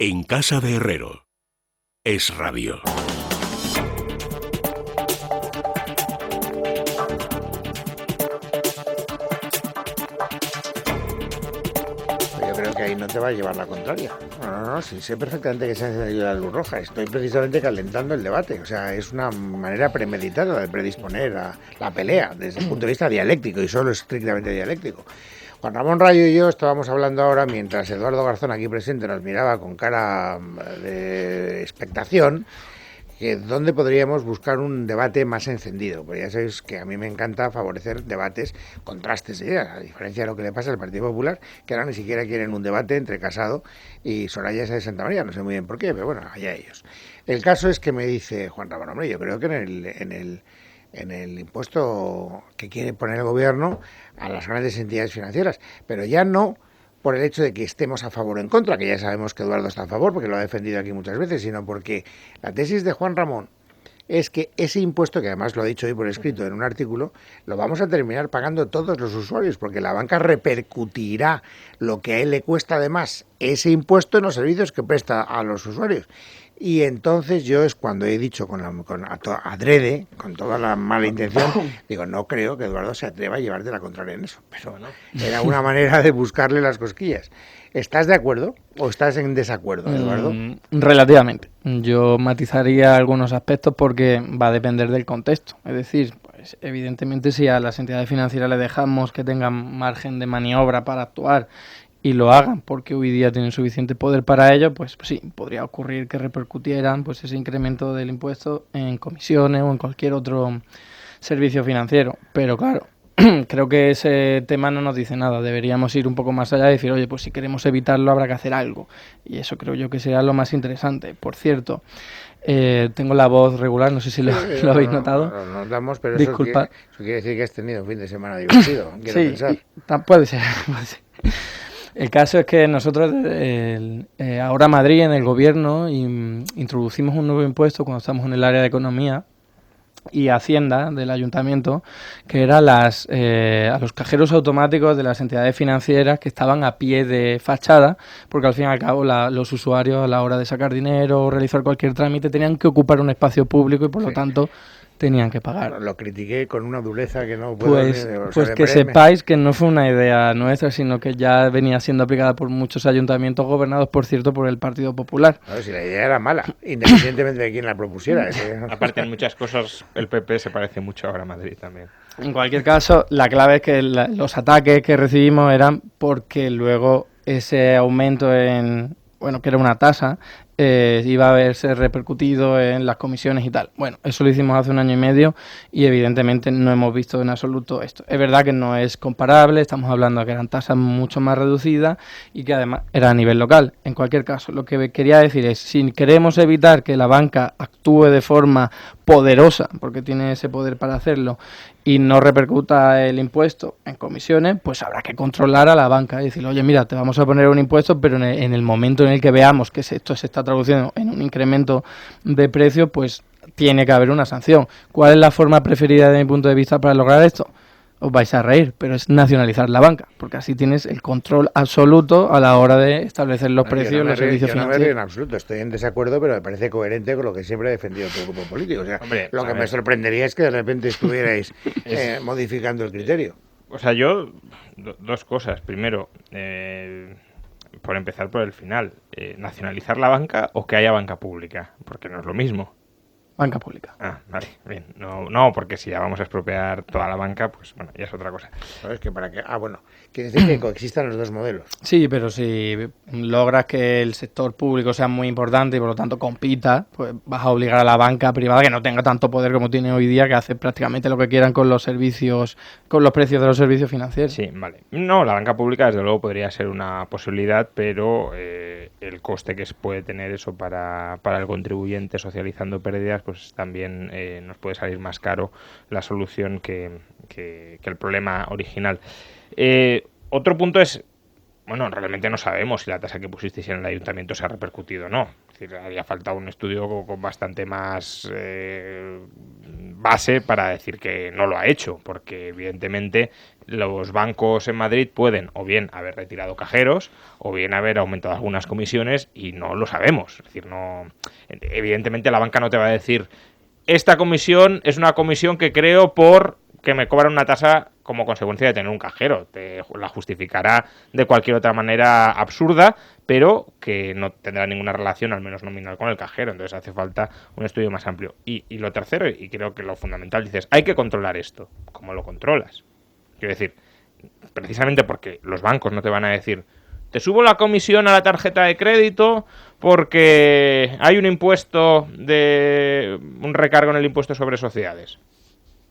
En casa de Herrero. Es Radio. Yo creo que ahí no te va a llevar la contraria. No, sí, sé perfectamente que se ha encendido la luz roja. Estoy precisamente calentando el debate. O sea, es una manera premeditada de predisponer a la pelea desde el punto de vista dialéctico y solo estrictamente dialéctico. Juan Ramón Rayo y yo estábamos hablando ahora mientras Eduardo Garzón, aquí presente, nos miraba con cara de expectación, que dónde podríamos buscar un debate más encendido. Porque ya sabéis que a mí me encanta favorecer debates, contrastes de ideas, a diferencia de lo que le pasa al Partido Popular, que ahora ni siquiera quieren un debate entre Casado y Soraya Sáenz de Santamaría. No sé muy bien por qué, pero bueno, allá ellos. El caso es que me dice Juan Ramón, hombre, yo creo que en el impuesto que quiere poner el gobierno a las grandes entidades financieras, pero ya no por el hecho de que estemos a favor o en contra, que ya sabemos que Eduardo está a favor porque lo ha defendido aquí muchas veces, sino porque la tesis de Juan Ramón es que ese impuesto, que además lo ha dicho hoy por escrito en un artículo, lo vamos a terminar pagando todos los usuarios, porque la banca repercutirá lo que a él le cuesta además ese impuesto en los servicios que presta a los usuarios. Y entonces yo es cuando he dicho adrede, con toda la mala intención, digo, no creo que Eduardo se atreva a llevarte la contraria en eso, pero era una manera de buscarle las cosquillas. ¿Estás de acuerdo o estás en desacuerdo, Eduardo? Relativamente. Yo matizaría algunos aspectos porque va a depender del contexto. Es decir, pues evidentemente si a las entidades financieras le dejamos que tengan margen de maniobra para actuar y lo hagan porque hoy día tienen suficiente poder para ello, pues sí, podría ocurrir que repercutieran pues ese incremento del impuesto en comisiones o en cualquier otro servicio financiero. Pero claro, creo que ese tema no nos dice nada. Deberíamos ir un poco más allá y decir, oye, pues si queremos evitarlo habrá que hacer algo. Y eso creo yo que será lo más interesante. Por cierto, tengo la voz regular, no sé si lo habéis notado. Lo notamos, pero disculpa. Eso quiere decir que has tenido un fin de semana divertido, quiero pensar. Puede ser. El caso es que nosotros, ahora Madrid, en el gobierno, introducimos un nuevo impuesto cuando estamos en el área de economía y Hacienda del ayuntamiento, que era a los cajeros automáticos de las entidades financieras que estaban a pie de fachada, porque al fin y al cabo los usuarios a la hora de sacar dinero o realizar cualquier trámite tenían que ocupar un espacio público y por lo tanto tenían que pagar. Lo critiqué con una dureza que no puedo Pues que sepáis que no fue una idea nuestra, sino que ya venía siendo aplicada por muchos ayuntamientos gobernados, por cierto, por el Partido Popular. Claro, si la idea era mala, independientemente de quién la propusiera. Aparte, en muchas cosas, el PP se parece mucho ahora a Madrid también. En cualquier caso, la clave es que los ataques que recibimos eran porque luego ese aumento que era una tasa, iba a verse repercutido en las comisiones y tal. Bueno, eso lo hicimos hace 1 año y medio y evidentemente no hemos visto en absoluto esto. Es verdad que no es comparable, estamos hablando de que eran tasas mucho más reducidas y que además era a nivel local. En cualquier caso, lo que quería decir es, si queremos evitar que la banca actúe de forma poderosa, porque tiene ese poder para hacerlo, y no repercuta el impuesto en comisiones, pues habrá que controlar a la banca y decir, oye, mira, te vamos a poner un impuesto, pero en el momento en el que veamos que esto se está traduciendo en un incremento de precio, pues tiene que haber una sanción. ¿Cuál es la forma preferida desde mi punto de vista para lograr esto? Os vais a reír, pero es nacionalizar la banca, porque así tienes el control absoluto a la hora de establecer los precios y los servicios financieros. No me río en absoluto, estoy en desacuerdo, pero me parece coherente con lo que siempre ha defendido tu grupo político. O sea, lo que me sorprendería es que de repente estuvierais modificando el criterio. O sea, yo, dos cosas. Primero, por empezar por el final, nacionalizar la banca o que haya banca pública, porque no es lo mismo. Banca pública. Ah, vale, bien. No, porque si ya vamos a expropiar toda la banca, pues bueno, ya es otra cosa. ¿Sabes? Que para que quiere decir que coexistan los dos modelos. Sí, pero si logras que el sector público sea muy importante y por lo tanto compita, pues vas a obligar a la banca privada que no tenga tanto poder como tiene hoy día, que hace prácticamente lo que quieran con los servicios, con los precios de los servicios financieros. Sí, vale. No, la banca pública desde luego podría ser una posibilidad, pero el coste que se puede tener eso para el contribuyente socializando pérdidas, pues también nos puede salir más caro la solución que el problema original. Otro punto es, bueno, realmente no sabemos si la tasa que pusisteis en el ayuntamiento se ha repercutido o no. Es decir, haría falta un estudio con bastante más base para decir que no lo ha hecho, porque evidentemente los bancos en Madrid pueden o bien haber retirado cajeros o bien haber aumentado algunas comisiones y no lo sabemos. Es decir, no, evidentemente la banca no te va a decir esta comisión es una comisión que creo por que me cobran una tasa como consecuencia de tener un cajero. Te la justificará de cualquier otra manera absurda, pero que no tendrá ninguna relación, al menos nominal, con el cajero. Entonces hace falta un estudio más amplio. Y lo tercero, y creo que lo fundamental, dices, hay que controlar esto. ¿Cómo lo controlas? Quiero decir, precisamente porque los bancos no te van a decir te subo la comisión a la tarjeta de crédito porque hay un impuesto un recargo en el impuesto sobre sociedades.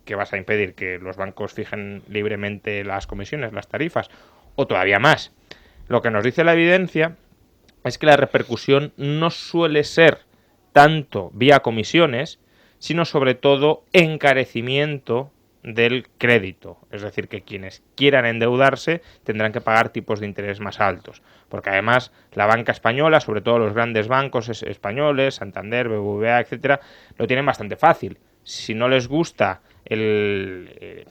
¿Que vas a impedir que los bancos fijen libremente las comisiones, las tarifas? O todavía más. Lo que nos dice la evidencia es que la repercusión no suele ser tanto vía comisiones, sino sobre todo encarecimiento del crédito. Es decir, que quienes quieran endeudarse tendrán que pagar tipos de interés más altos. Porque además la banca española, sobre todo los grandes bancos españoles, Santander, BBVA, etcétera, lo tienen bastante fácil. Si no les gusta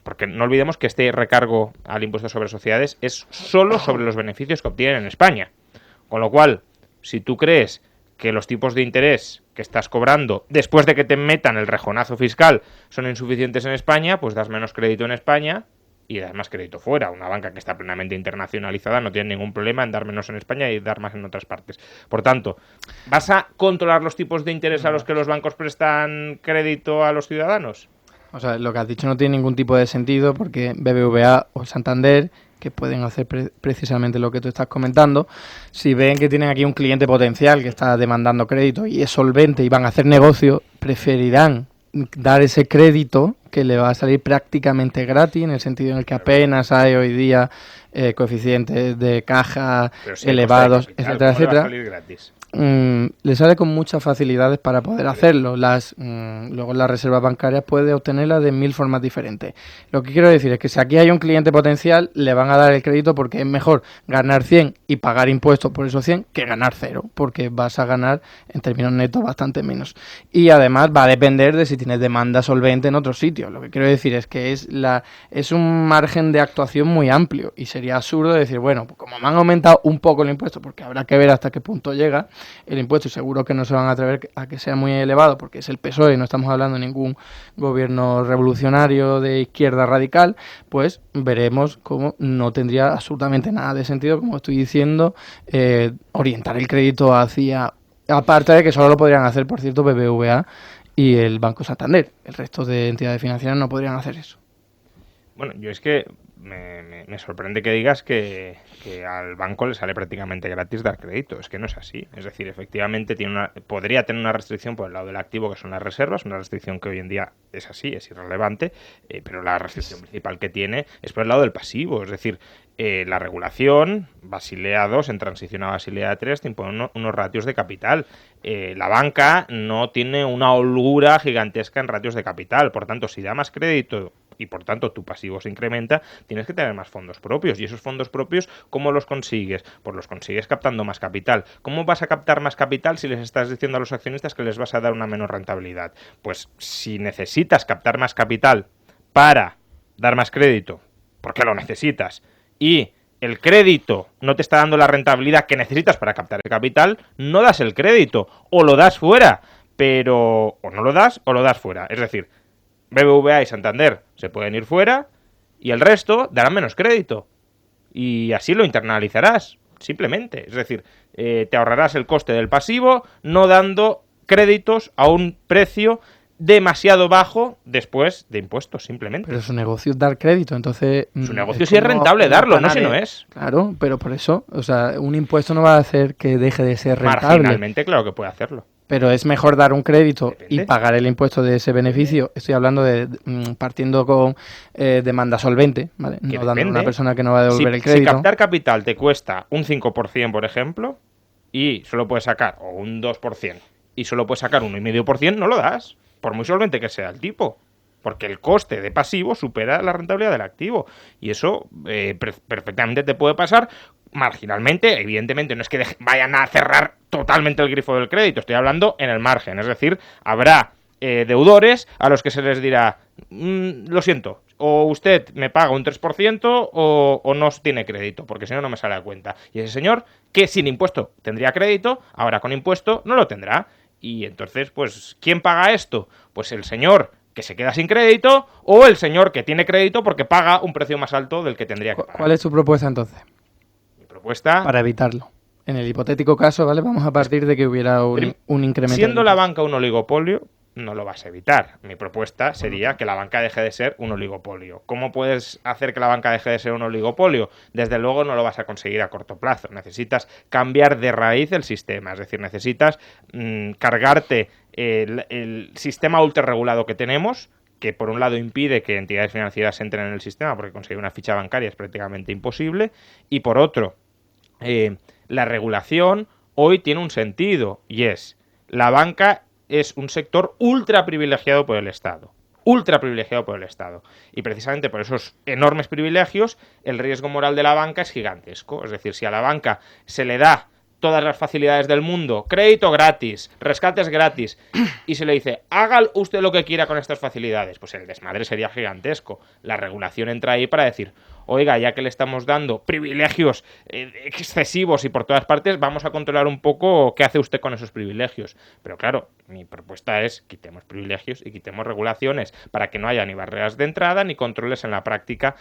porque no olvidemos que este recargo al impuesto sobre sociedades es solo sobre los beneficios que obtienen en España. Con lo cual, si tú crees que los tipos de interés que estás cobrando después de que te metan el rejonazo fiscal son insuficientes en España, pues das menos crédito en España y das más crédito fuera. Una banca que está plenamente internacionalizada no tiene ningún problema en dar menos en España y dar más en otras partes. Por tanto, ¿vas a controlar los tipos de interés a los que los bancos prestan crédito a los ciudadanos? O sea, lo que has dicho no tiene ningún tipo de sentido porque BBVA o Santander, que pueden hacer precisamente lo que tú estás comentando, si ven que tienen aquí un cliente potencial que está demandando crédito y es solvente y van a hacer negocio, preferirán dar ese crédito que le va a salir prácticamente gratis, en el sentido en el que apenas hay hoy día coeficientes de caja elevados, etcétera, etcétera. Le sale con muchas facilidades para poder hacerlo. Luego las reservas bancarias puede obtenerlas de 1000 formas diferentes. Lo que quiero decir es que si aquí hay un cliente potencial, le van a dar el crédito porque es mejor ganar 100 y pagar impuestos por esos 100 que ganar 0, porque vas a ganar en términos netos bastante menos. Y además va a depender de si tienes demanda solvente en otros sitios. Lo que quiero decir es que es un margen de actuación muy amplio y sería absurdo decir, bueno, pues como me han aumentado un poco el impuesto, porque habrá que ver hasta qué punto llega el impuesto y seguro que no se van a atrever a que sea muy elevado porque es el PSOE, no estamos hablando de ningún gobierno revolucionario de izquierda radical, pues veremos cómo no tendría absolutamente nada de sentido, como estoy diciendo, orientar el crédito hacia, aparte de que solo lo podrían hacer, por cierto, BBVA y el Banco Santander, el resto de entidades financieras no podrían hacer eso. Bueno, yo es que me sorprende que digas que al banco le sale prácticamente gratis dar crédito. Es que no es así. Es decir, efectivamente podría tener una restricción por el lado del activo, que son las reservas, una restricción que hoy en día es así, es irrelevante, pero la restricción principal que tiene es por el lado del pasivo. Es decir, la regulación, Basilea II, en transición a Basilea III, te impone unos ratios de capital. La banca no tiene una holgura gigantesca en ratios de capital. Por tanto, si da más crédito y por tanto tu pasivo se incrementa, tienes que tener más fondos propios. Y esos fondos propios, ¿cómo los consigues? Pues los consigues captando más capital. ¿Cómo vas a captar más capital si les estás diciendo a los accionistas que les vas a dar una menor rentabilidad? Pues si necesitas captar más capital para dar más crédito, porque lo necesitas, y el crédito no te está dando la rentabilidad que necesitas para captar el capital, no das el crédito, o lo das fuera, pero o no lo das o lo das fuera. Es decir, BBVA y Santander se pueden ir fuera y el resto darán menos crédito. Y así lo internalizarás, simplemente. Es decir, te ahorrarás el coste del pasivo no dando créditos a un precio demasiado bajo después de impuestos, simplemente. Pero su negocio es dar crédito, entonces... Su negocio sí es rentable darlo, no si no es. Claro, pero por eso, o sea, un impuesto no va a hacer que deje de ser rentable. Marginalmente, claro que puede hacerlo. Pero es mejor dar un crédito Depende. y pagar el impuesto de ese beneficio. Estoy hablando de partiendo con demanda solvente, ¿vale? No dando a una persona que no va a devolver el crédito. Si captar capital te cuesta un 5%, por ejemplo, y solo puedes sacar, o un 2%, y solo puedes sacar 1,5%, no lo das, por muy solvente que sea el tipo. Porque el coste de pasivo supera la rentabilidad del activo. Y eso perfectamente te puede pasar marginalmente. Evidentemente no es que vayan a cerrar totalmente el grifo del crédito. Estoy hablando en el margen. Es decir, habrá deudores a los que se les dirá, lo siento, o usted me paga un 3% o no tiene crédito, porque si no, no me sale a cuenta. Y ese señor, que sin impuesto tendría crédito, ahora con impuesto no lo tendrá. Y entonces, pues, ¿quién paga esto? Pues el señor que se queda sin crédito o el señor que tiene crédito porque paga un precio más alto del que tendría que pagar. ¿Cuál es tu propuesta entonces? Mi propuesta... Para evitarlo. En el hipotético caso, ¿vale? Vamos a partir de que hubiera un incremento. Siendo la banca un oligopolio, no lo vas a evitar. Mi propuesta sería que la banca deje de ser un oligopolio. ¿Cómo puedes hacer que la banca deje de ser un oligopolio? Desde luego no lo vas a conseguir a corto plazo. Necesitas cambiar de raíz el sistema. Es decir, necesitas cargarte el sistema ultrarregulado que tenemos, que por un lado impide que entidades financieras entren en el sistema, porque conseguir una ficha bancaria es prácticamente imposible, y por otro, la regulación hoy tiene un sentido, y es, la banca es un sector ultra privilegiado por el Estado. Ultra privilegiado por el Estado. Y precisamente por esos enormes privilegios, el riesgo moral de la banca es gigantesco. Es decir, si a la banca se le da todas las facilidades del mundo, crédito gratis, rescates gratis, y se le dice, haga usted lo que quiera con estas facilidades, pues el desmadre sería gigantesco. La regulación entra ahí para decir, oiga, ya que le estamos dando privilegios excesivos y por todas partes, vamos a controlar un poco qué hace usted con esos privilegios. Pero claro, mi propuesta es quitemos privilegios y quitemos regulaciones para que no haya ni barreras de entrada ni controles en la práctica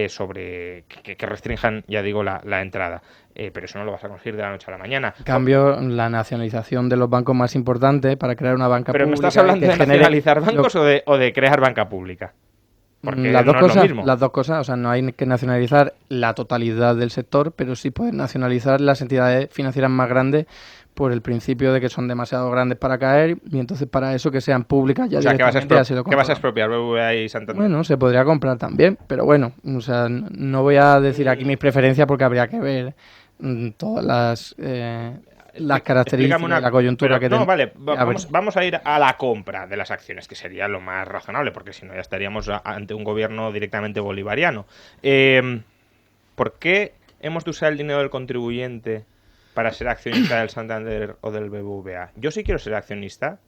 sobre que restrinjan, ya digo, la entrada. Pero eso no lo vas a conseguir de la noche a la mañana. En cambio, la nacionalización de los bancos más importantes para crear una banca pública... ¿Pero me estás hablando de nacionalizar bancos o de crear banca pública? Porque las no dos cosas, es lo mismo. las dos cosas, o sea, no hay que nacionalizar la totalidad del sector, pero sí puedes nacionalizar las entidades financieras más grandes por el principio de que son demasiado grandes para caer y entonces para eso que sean públicas ya directamente ha sido comprado. ¿Qué vas a expropiar, BBVA y Santander? Bueno, se podría comprar también, pero bueno, o sea, no voy a decir aquí mis preferencias porque habría que ver todas las características de la coyuntura que tenemos. No, vale, vamos a ir a la compra de las acciones, que sería lo más razonable, porque si no ya estaríamos ante un gobierno directamente bolivariano. ¿Por qué hemos de usar el dinero del contribuyente para ser accionista del Santander o del BBVA? Yo sí quiero ser accionista,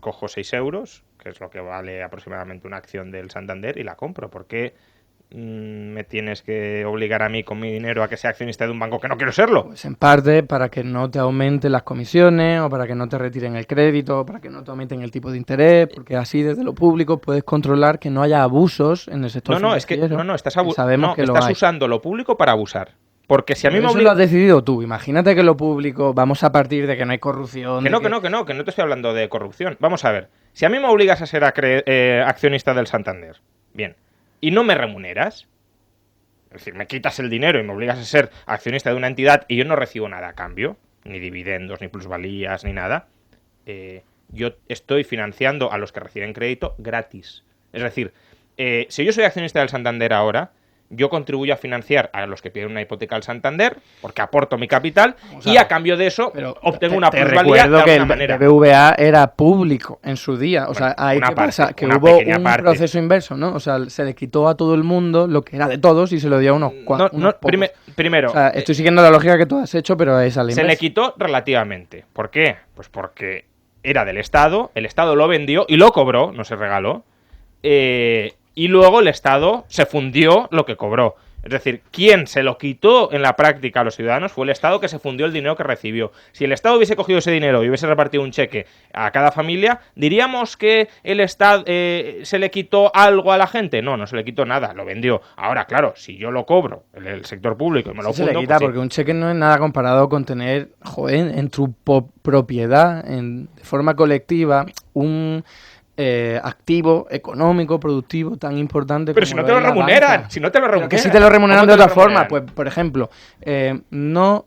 cojo 6 euros, que es lo que vale aproximadamente una acción del Santander, y la compro. ¿Por qué me tienes que obligar a mí con mi dinero a que sea accionista de un banco que no quiero serlo? Pues en parte para que no te aumenten las comisiones o para que no te retiren el crédito o para que no te aumenten el tipo de interés, porque así desde lo público puedes controlar que no haya abusos en el sector financiero. Estás usando lo público para abusar. Porque si a mí me obliga... Eso lo has decidido tú. Imagínate que lo público, vamos a partir de que no hay corrupción. Que no te estoy hablando de corrupción. Vamos a ver. Si a mí me obligas a ser accionista del Santander, bien, y no me remuneras, es decir, me quitas el dinero y me obligas a ser accionista de una entidad y yo no recibo nada a cambio, ni dividendos, ni plusvalías, ni nada, yo estoy financiando a los que reciben crédito gratis. Es decir, si yo soy accionista del Santander ahora, yo contribuyo a financiar a los que piden una hipoteca al Santander, porque aporto mi capital, y a cambio de eso obtengo una plusvalía de alguna manera. El BBVA era público en su día, o sea, ahí ¿qué pasa? Que hubo un proceso inverso, ¿no? O sea, se le quitó a todo el mundo lo que era de todos y se lo dio a unos cuantos. Primero... O sea, estoy siguiendo la lógica que tú has hecho, pero es al inverso. Se le quitó relativamente. ¿Por qué? Pues porque era del Estado, el Estado lo vendió y lo cobró, no se regaló, y luego el Estado se fundió lo que cobró. Es decir, quien se lo quitó en la práctica a los ciudadanos fue el Estado, que se fundió el dinero que recibió. Si el Estado hubiese cogido ese dinero y hubiese repartido un cheque a cada familia, ¿diríamos que el Estado se le quitó algo a la gente? No, no se le quitó nada, lo vendió. Ahora, claro, si yo lo cobro en el sector público y me lo fundo... Se le quita porque un cheque no es nada comparado con tener, en tu propiedad, de forma colectiva, un... activo, económico, productivo, tan importante. Pero como si no te lo remuneran, si no te lo remuneran. Que si te lo remuneran de otra forma, pues por ejemplo, no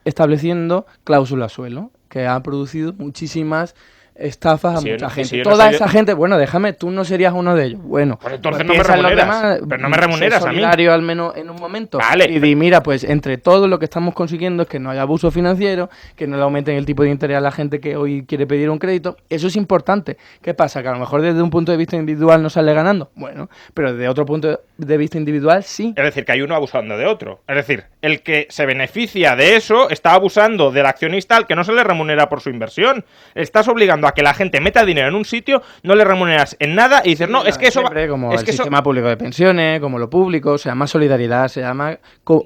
estableciendo cláusulas suelo, que ha producido muchísimas estafas a mucha gente. Toda esa gente, bueno, déjame, tú no serías uno de ellos. Bueno, pues entonces no me remuneras, pero no me remuneras a mí. Al menos en un momento. Vale. Y di, mira, pues entre todo lo que estamos consiguiendo es que no haya abuso financiero, que no le aumenten el tipo de interés a la gente que hoy quiere pedir un crédito. Eso es importante. ¿Qué pasa? Que a lo mejor desde un punto de vista individual no sale ganando. Bueno, pero desde otro punto de vista individual sí. Es decir, que hay uno abusando de otro. Es decir, el que se beneficia de eso está abusando del accionista al que no se le remunera por su inversión. Estás obligando a que la gente meta dinero en un sitio, no le remuneras en nada y dices, no, es que eso va... Como es el que eso... sistema público de pensiones, como lo público, se llama solidaridad, se llama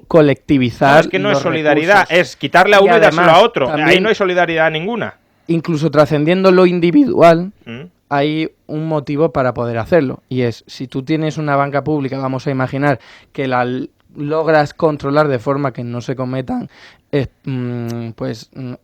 colectivizar. No, es que no es solidaridad, recursos. es quitarle a Y uno y dárselo a además, otro. Ahí también, no hay solidaridad ninguna. incluso trascendiendo lo individual, ¿Mm? hay un motivo para poder hacerlo. Y es, si tú tienes una banca pública, vamos a imaginar que logras controlar de forma que no se cometan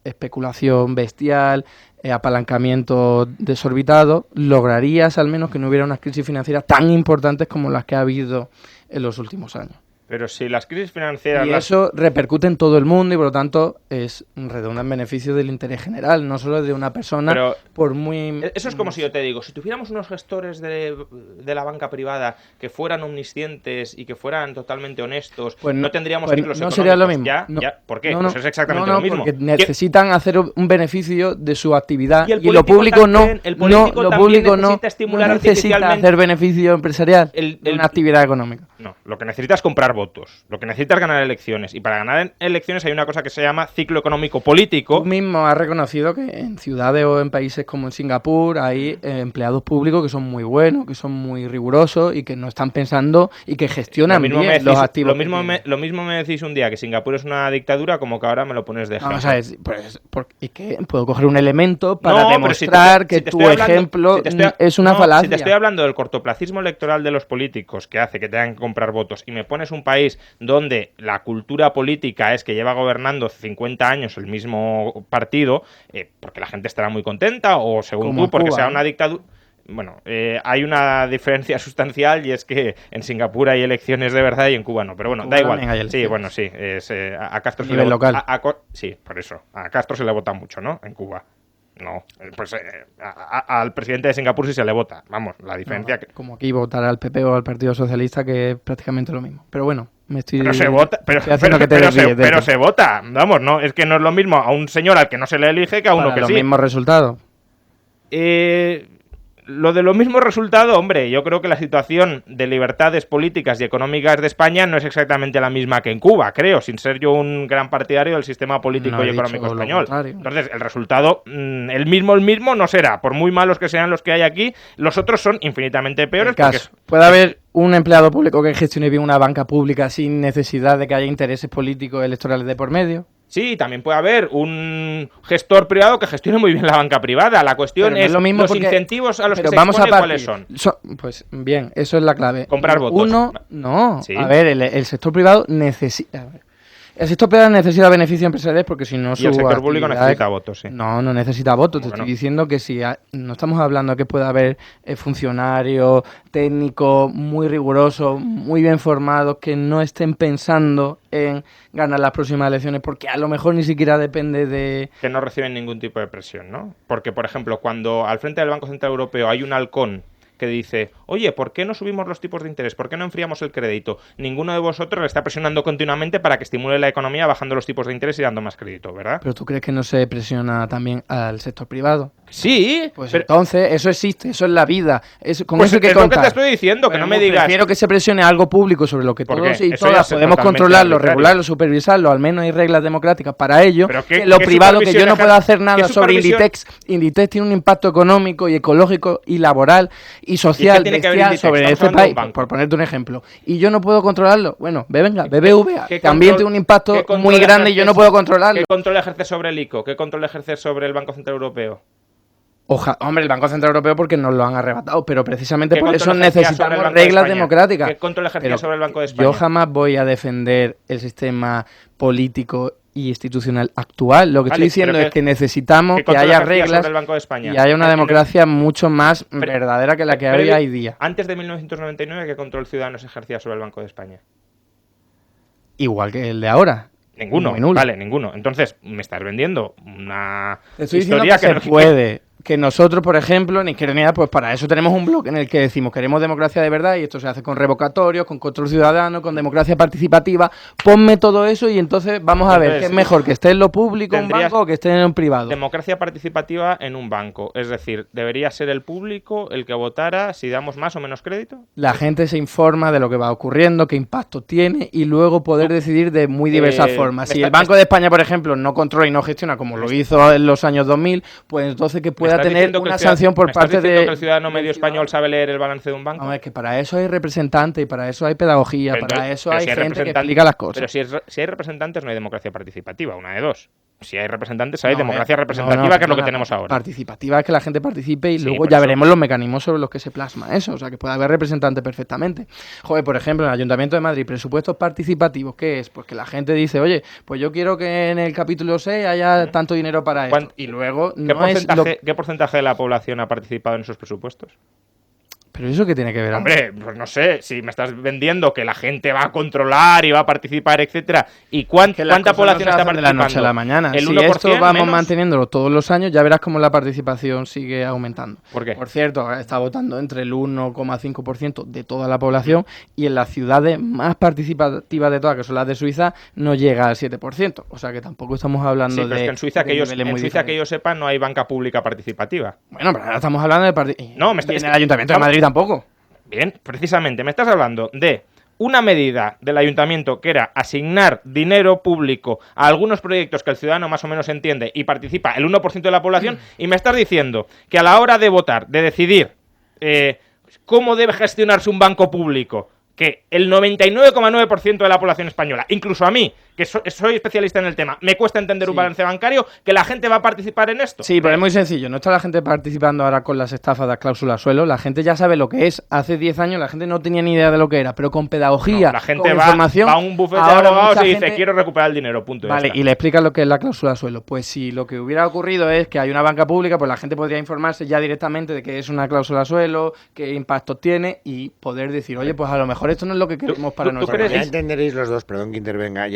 especulación bestial, apalancamiento desorbitado, lograrías al menos que no hubiera unas crisis financieras tan importantes como las que ha habido en los últimos años. Pero si las crisis financieras... Y eso repercute en todo el mundo y por lo tanto redunda en beneficio del interés general, no solo de una persona. Pero por muy... eso es como si yo te digo, si tuviéramos unos gestores de la banca privada que fueran omniscientes y que fueran totalmente honestos, Pues no tendríamos pues ciclos no económicos. sería lo mismo. ¿Ya? No. ¿Ya? ¿Por qué? No, no. Pues es exactamente No, lo mismo. porque necesitan hacer un beneficio de su actividad Y el y lo público también- el político lo también público no necesita estimular necesita artificialmente hacer beneficio empresarial de una actividad económica. No, lo que necesitas es comprar votos. Lo que necesitas es ganar elecciones. Y para ganar elecciones hay una cosa que se llama ciclo económico político. Tú mismo has reconocido que en ciudades o en países como en Singapur hay empleados públicos que son muy buenos, que son muy rigurosos y que no están pensando y que gestionan bien los activos. Lo mismo me decís un día que Singapur es una dictadura como que ahora me lo pones de ejemplo. Vamos a ver, ¿y qué? Puedo coger un elemento para No, pero demostrar si que te tu estoy hablando- ejemplo si te estoy- es una no, falacia. Si te estoy hablando del cortoplacismo electoral de los políticos que hace que tengan que comprar votos y me pones un país donde la cultura política es que lleva gobernando 50 años el mismo partido, porque la gente estará muy contenta o según Como tú, porque Cuba, sea ¿no? una dictadura... Bueno, hay una diferencia sustancial y es que en Singapur hay elecciones de verdad y en Cuba no. Pero bueno, Cuba da igual. también hay Sí, elecciones. bueno, sí. A Castro A se le nivel vota- local. sí, por eso. A Castro se le vota mucho, ¿no? En Cuba. No, pues al presidente de Singapur sí se le vota. Vamos, la diferencia que... Como aquí votar al PP o al Partido Socialista, que es prácticamente lo mismo. Pero bueno, me estoy... Pero se vota, estoy haciendo que te desvíes de pero esto. se vota. Vamos, no, es que no es lo mismo a un señor al que no se le elige que a uno Para que los sí. mismos resultados. Lo de los mismos resultados, hombre, yo creo que la situación de libertades políticas y económicas de España no es exactamente la misma que en Cuba, creo, sin ser yo un gran partidario del sistema político No he y dicho económico lo español. contrario. Entonces, el resultado, el mismo no será. Por muy malos que sean los que hay aquí, los otros son infinitamente peores. El caso, puede haber un empleado público que gestione bien una banca pública sin necesidad de que haya intereses políticos electorales de por medio. Sí, también puede haber un gestor privado que gestione muy bien la banca privada. La cuestión Pero no es lo mismo los porque- incentivos a los que pero se vamos a expone, partir. ¿cuáles son? Pues bien, eso es la clave. Comprar votos. Uno, no. Sí. A ver, el sector privado necesita... El sector privado necesita beneficios empresariales porque si no Y el su sector público actividad- necesita votos, sí. No necesita votos. Te ¿Cómo que estoy no? diciendo que si no estamos hablando que pueda haber funcionarios técnicos muy rigurosos, muy bien formados, que no estén pensando en ganar las próximas elecciones porque a lo mejor ni siquiera depende de... Que no reciben ningún tipo de presión, ¿no? Porque, por ejemplo, cuando al frente del Banco Central Europeo hay un halcón que dice, oye, ¿por qué no subimos los tipos de interés? ¿Por qué no enfriamos el crédito? Ninguno de vosotros le está presionando continuamente para que estimule la economía bajando los tipos de interés y dando más crédito, ¿verdad? ¿Pero tú crees que no se presiona también al sector privado? Sí, Pues pero... entonces, eso existe, eso es la vida. Con Pues eso hay que es lo que contar. te estoy diciendo, que Bueno, no me digas... Prefiero que se presione algo público sobre lo que ¿Por todos qué? y Eso ya todas es podemos totalmente controlarlo, arbitrario. regularlo, supervisarlo, al menos hay reglas democráticas para ello. Pero Que lo ¿qué privado, que yo supervisión no puedo hacer ¿qué nada sobre supervisión? Inditex. Inditex tiene un impacto económico y ecológico y laboral y social tiene que ver bestial Inditex? sobre Estamos este hablando de país, un banco. por ponerte un ejemplo. Y yo no puedo controlarlo. Bueno, venga, BBVA ¿Qué también control- tiene un impacto qué control muy grande y yo no ejerces- puedo controlarlo. ¿Qué control ejerce sobre el ICO? ¿Qué control ejerce sobre el Banco Central Europeo? Hombre, el Banco Central Europeo porque nos lo han arrebatado, pero precisamente ¿Qué por eso control ejercía sobre el necesitamos Banco de reglas España? democráticas. ¿Qué control ejercía Pero sobre el Banco de España? yo jamás voy a defender el sistema político y institucional actual. Lo que Vale, estoy diciendo pero es que necesitamos ¿Qué que control haya ejercía reglas sobre el Banco de España? y haya una En- democracia mucho más Pero- verdadera que la que Previo- hay hoy día. Antes de 1999, ¿qué control ciudadano se ejercía sobre el Banco de España? Igual que el de ahora. Ninguno, Muy nulo. vale, ninguno. Entonces, me estás vendiendo una Te estoy diciendo historia que se no- puede que nosotros, por ejemplo, en Izquierda Unida, pues para eso tenemos un bloque en el que decimos queremos democracia de verdad y esto se hace con revocatorios, con control ciudadano, con democracia participativa. Ponme todo eso y entonces vamos a ver qué es mejor, que esté en lo público un banco o que esté en un privado. Democracia participativa en un banco, es decir, ¿debería ser el público el que votara si damos más o menos crédito? La gente se informa de lo que va ocurriendo, qué impacto tiene y luego poder decidir de muy diversas formas. Si el Banco de España, por ejemplo, no controla y no gestiona como lo hizo en los años 2000, pues entonces que pueda tener una sanción por parte de... que el ciudadano medio español sabe leer el balance de un banco? No, es que para eso hay representantes y para eso hay pedagogía, para eso hay gente que explica las cosas. Pero si hay representantes no hay democracia participativa, una de dos. Si hay representantes hay democracia representativa, que es lo que tenemos ahora. Participativa es que la gente participe y luego ya veremos los mecanismos sobre los que se plasma eso. O sea, que puede haber representantes perfectamente. Joder, por ejemplo, en el Ayuntamiento de Madrid, presupuestos participativos, ¿qué es? Pues que la gente dice, oye, pues yo quiero que en el capítulo 6 haya tanto dinero para esto. Y luego, ¿qué porcentaje de la población ha participado en esos presupuestos? ¿Pero eso qué tiene que ver? Hombre, pues no sé, si me estás vendiendo que la gente va a controlar y va a participar, etcétera, ¿y cuánta población está participando? De la noche a la mañana. El si 1% esto vamos menos... manteniéndolo todos los años, ya verás cómo la participación sigue aumentando. ¿Por qué? Por cierto, está votando entre el 1,5% de toda la población y en las ciudades más participativas de todas, que son las de Suiza, no llega al 7%. O sea que tampoco estamos hablando pero es que en Suiza, que yo sepa, no hay banca pública participativa. Bueno, pero ahora estamos hablando de... No, en el Ayuntamiento de Madrid tampoco. Bien, precisamente, me estás hablando de una medida del ayuntamiento que era asignar dinero público a algunos proyectos que el ciudadano más o menos entiende y participa el 1% de la población, y me estás diciendo que a la hora de votar, de decidir cómo debe gestionarse un banco público, que el 99,9% de la población española, incluso a mí, que soy especialista en el tema, me cuesta entender un balance bancario, que la gente va a participar en esto. Sí, pero es muy sencillo. No está la gente participando ahora con las estafas de cláusulas suelo. La gente ya sabe lo que es. Hace 10 años la gente no tenía ni idea de lo que era, pero con pedagogía, la gente con va información... a un bufete de abogados y dice, quiero recuperar el dinero, punto. Vale, y le explicas lo que es la cláusula suelo. Pues si lo que hubiera ocurrido es que hay una banca pública, pues la gente podría informarse ya directamente de qué es una cláusula suelo, qué impactos tiene y poder decir, oye, pues a lo mejor esto no es lo que queremos para nosotros. Ya entenderéis los dos, perdón que intervenga,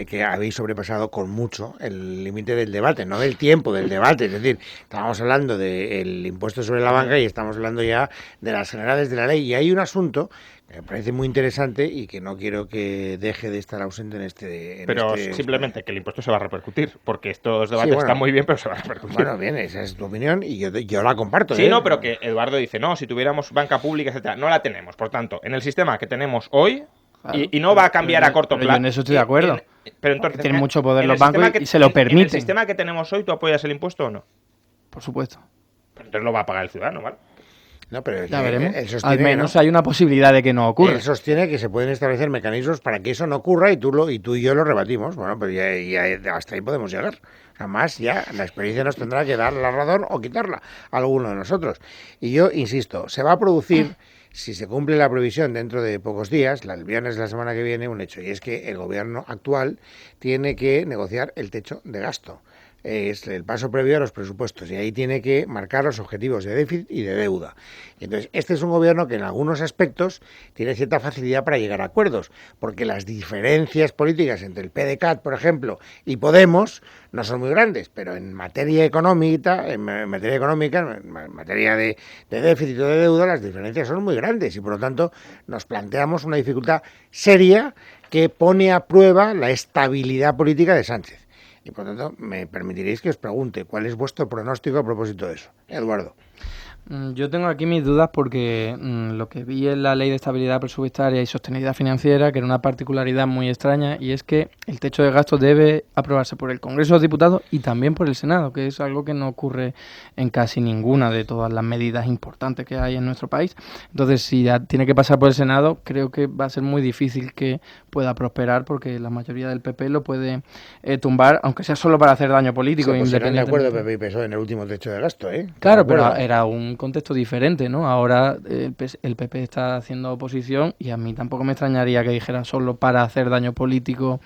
que habéis sobrepasado con mucho el límite del debate, no del tiempo del debate. Es decir, estábamos hablando del impuesto sobre la banca y estamos hablando ya de las generales de la ley. Y hay un asunto que me parece muy interesante y que no quiero que deje de estar ausente en este... Pero simplemente que el impuesto se va a repercutir, porque estos debates están muy bien, pero se va a repercutir. Bueno, bien, esa es tu opinión y yo la comparto. Sí, no, pero que Eduardo dice, no, si tuviéramos banca pública, etcétera, no la tenemos. Por tanto, en el sistema que tenemos hoy, claro, y no va a cambiar a corto plazo. Yo en eso estoy de acuerdo. Pero entonces, tienen mucho poder los bancos y se lo permiten. ¿En el sistema que tenemos hoy tú apoyas el impuesto o no? Por supuesto. Pero entonces lo va a pagar el ciudadano, ¿vale? No, pero ya veremos. Al menos hay una posibilidad de que no ocurra. Él sostiene que se pueden establecer mecanismos para que eso no ocurra y tú y yo lo rebatimos. Bueno, pues ya hasta ahí podemos llegar. Jamás ya la experiencia nos tendrá que dar la razón o quitarla a alguno de nosotros. Y yo insisto, se va a producir, si se cumple la previsión dentro de pocos días, el viernes de la semana que viene, un hecho, y es que el gobierno actual tiene que negociar el techo de gasto. Es el paso previo a los presupuestos y ahí tiene que marcar los objetivos de déficit y de deuda. Y entonces, este es un gobierno que en algunos aspectos tiene cierta facilidad para llegar a acuerdos, porque las diferencias políticas entre el PDeCAT, por ejemplo, y Podemos no son muy grandes, pero en materia económica, en materia de déficit o de deuda, las diferencias son muy grandes y por lo tanto nos planteamos una dificultad seria que pone a prueba la estabilidad política de Sánchez. Y por tanto, me permitiréis que os pregunte cuál es vuestro pronóstico a propósito de eso. Eduardo. Yo tengo aquí mis dudas porque lo que vi en la Ley de Estabilidad Presupuestaria y Sostenibilidad Financiera, que era una particularidad muy extraña, y es que el techo de gasto debe aprobarse por el Congreso de los Diputados y también por el Senado, que es algo que no ocurre en casi ninguna de todas las medidas importantes que hay en nuestro país. Entonces, si ya tiene que pasar por el Senado, creo que va a ser muy difícil que pueda prosperar porque la mayoría del PP lo puede tumbar, aunque sea solo para hacer daño político. Se pusieron de acuerdo PP y PSOE en el último techo de gasto, ¿eh? Claro, pero era un contexto diferente, ¿no? Ahora el PP está haciendo oposición y a mí tampoco me extrañaría que dijera solo para hacer daño político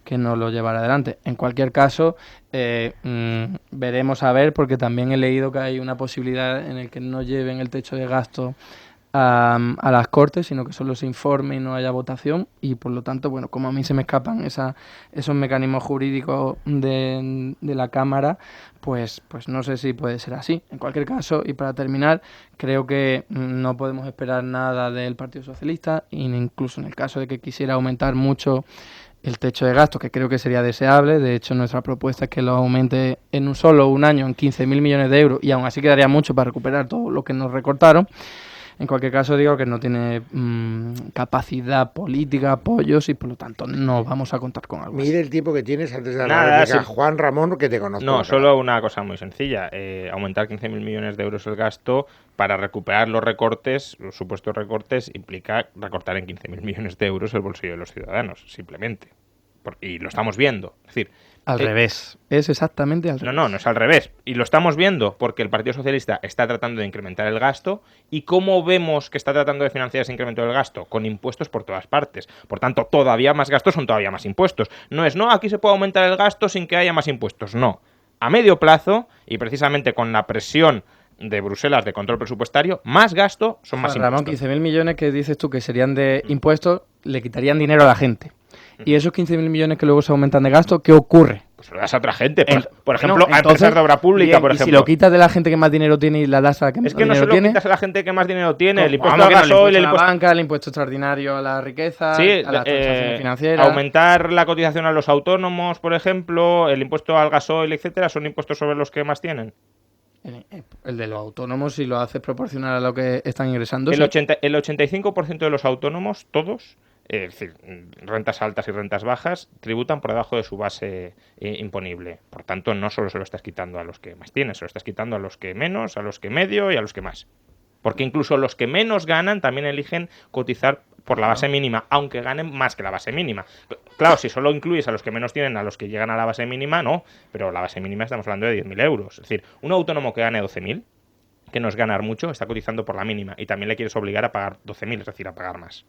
que no lo llevara adelante. En cualquier caso, veremos a ver, porque también he leído que hay una posibilidad en el que no lleven el techo de gasto a las Cortes, sino que solo se informe y no haya votación, y por lo tanto, bueno, como a mí se me escapan esos mecanismos jurídicos de la Cámara, pues no sé si puede ser así. En cualquier caso, y para terminar, creo que no podemos esperar nada del Partido Socialista, e incluso en el caso de que quisiera aumentar mucho el techo de gasto, que creo que sería deseable. De hecho, nuestra propuesta es que lo aumente en un año en 15.000 millones de euros, y aún así quedaría mucho para recuperar todo lo que nos recortaron. En cualquier caso, digo que no tiene capacidad política, apoyos, y por lo tanto no vamos a contar con algo así. Mide el tiempo que tienes antes de dar Nada, la réplica. sí. Juan Ramón, que te conozco. No, solo una cosa muy sencilla. Aumentar 15.000 millones de euros el gasto para recuperar los recortes, los supuestos recortes, implica recortar en 15.000 millones de euros el bolsillo de los ciudadanos, simplemente. Y lo estamos viendo. Es decir, Al revés. Es exactamente al revés. no es al revés. Y lo estamos viendo porque el Partido Socialista está tratando de incrementar el gasto. ¿Y cómo vemos que está tratando de financiar ese incremento del gasto? Con impuestos por todas partes. Por tanto, todavía más gastos son todavía más impuestos. No es, aquí se puede aumentar el gasto sin que haya más impuestos. No. A medio plazo, y precisamente con la presión de Bruselas de control presupuestario, más gasto son más Ramón, impuestos. 15.000 millones que dices tú que serían de impuestos, le quitarían dinero a la gente. Y esos 15.000 millones que luego se aumentan de gasto, ¿qué ocurre? Pues lo das a otra gente. Por ejemplo, Bueno, a empresas de obra pública, bien, por y ejemplo. si lo quitas de la gente que más dinero tiene y la das a la que menos Es que no dinero se lo tiene, quitas a la gente que más dinero tiene. El impuesto vamos, al que no, gasoil, el el impuesto a impuesto... la banca, el impuesto extraordinario a la riqueza, Sí, a las transacciones financieras. aumentar la cotización a los autónomos, por ejemplo, el impuesto al gasoil, etcétera, son impuestos sobre los que más tienen. El de los autónomos, si lo haces proporcional a lo que están ingresando. El Sí. 85% de los autónomos, todos, es decir, rentas altas y rentas bajas, tributan por debajo de su base imponible. Por tanto, no solo se lo estás quitando a los que más tienen, se lo estás quitando a los que menos, a los que medio y a los que más. Porque incluso los que menos ganan también eligen cotizar por la base mínima, aunque ganen más que la base mínima. Claro, si solo incluyes a los que menos tienen, a los que llegan a la base mínima, no. Pero la base mínima estamos hablando de 10.000 euros. Es decir, un autónomo que gane 12.000, que no es ganar mucho, está cotizando por la mínima. Y también le quieres obligar a pagar 12.000, es decir, a pagar más.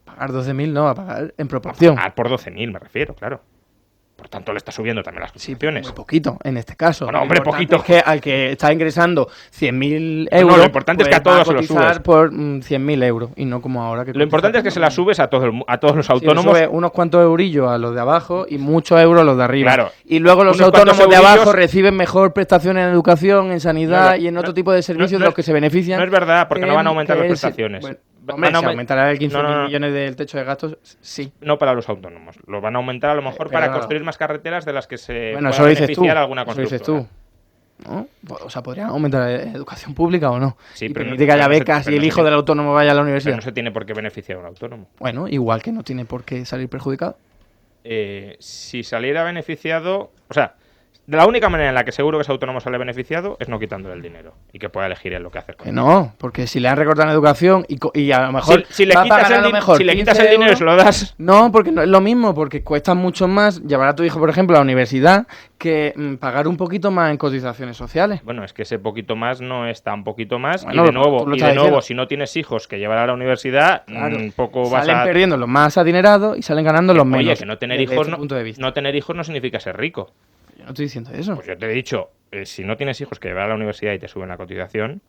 Pagar 12.000 no, a pagar en proporción. A pagar por 12.000 me refiero, claro. Por tanto, le está subiendo también las Sí, cotizaciones. muy poquito, en este caso. Bueno, Lo hombre, importante poquito. Es que al que está ingresando 100.000 euros, No, lo importante es que a pues va todos se lo cotizar subes. por 100.000 euros, y no como ahora que Lo importante es que se la subes a todos los Sí, le autónomos. sube unos cuantos eurillos a los de abajo y muchos euros a los de arriba. Claro. Y luego los Unos autónomos cuantos de abajo eurillos- reciben mejor prestaciones en educación, en sanidad Claro. y en otro No, tipo de servicios no de los es- que se benefician. no es verdad, porque no van a aumentar las que prestaciones. Bueno, Van hombre, a si aumen- aumentará el 15.000 No. millones del techo de gastos, sí. No para los autónomos. Lo van a aumentar a lo mejor Pero- para construir más carreteras de las que se Bueno, pueda eso lo dices tú. beneficiar alguna Eso lo dices constructora. tú. ¿No? O sea, podrían aumentar educación pública o no. Sí, y pero permitir no- que haya pero no se- becas pero y el no se hijo tiene- del autónomo vaya a la Pero universidad. no se tiene por qué beneficiar a un autónomo. Bueno, igual que no tiene por qué salir perjudicado. Si saliera beneficiado... O sea, de la única manera en la que seguro que ese autónomo sale beneficiado es no quitándole el dinero y que pueda elegir él lo que hacer con Que él. no, porque si le han recortado en educación y a lo mejor Si le va a quitas pagar a el, lo mejor si le 15 quitas el dinero y euros, se lo das... no, porque no es lo mismo, porque cuesta mucho más llevar a tu hijo, por ejemplo, a la universidad que pagar un poquito más en cotizaciones sociales. Bueno, es que ese poquito más no es tan poquito más. Bueno, y de tú nuevo, lo estás diciendo. si no tienes hijos que llevar a la universidad, Claro. poco vas Salen a... perdiendo los más adinerados y salen ganando los menos. Oye, que no tener desde hijos ese punto de vista. no tener hijos no significa ser rico. Yo no estoy diciendo eso. Pues yo te he dicho, si no tienes hijos que llevar a la universidad y te suben la cotización,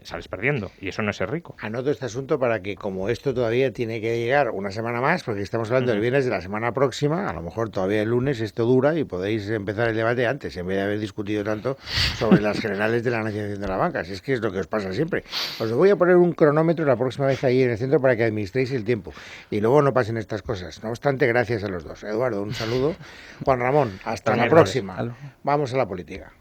sales perdiendo. Y eso no es ser rico. Anoto este asunto para que, como esto todavía tiene que llegar una semana más, porque estamos hablando del viernes de la semana próxima, a lo mejor todavía el lunes esto dura y podéis empezar el debate antes, en vez de haber discutido tanto sobre las generales de la nacionalización de la banca. Si es que es lo que os pasa siempre. Os voy a poner un cronómetro la próxima vez ahí en el centro para que administréis el tiempo y luego no pasen estas cosas. No obstante, gracias a los dos. Eduardo, un saludo. Juan Ramón, hasta la También, próxima. vale. Vamos a la política.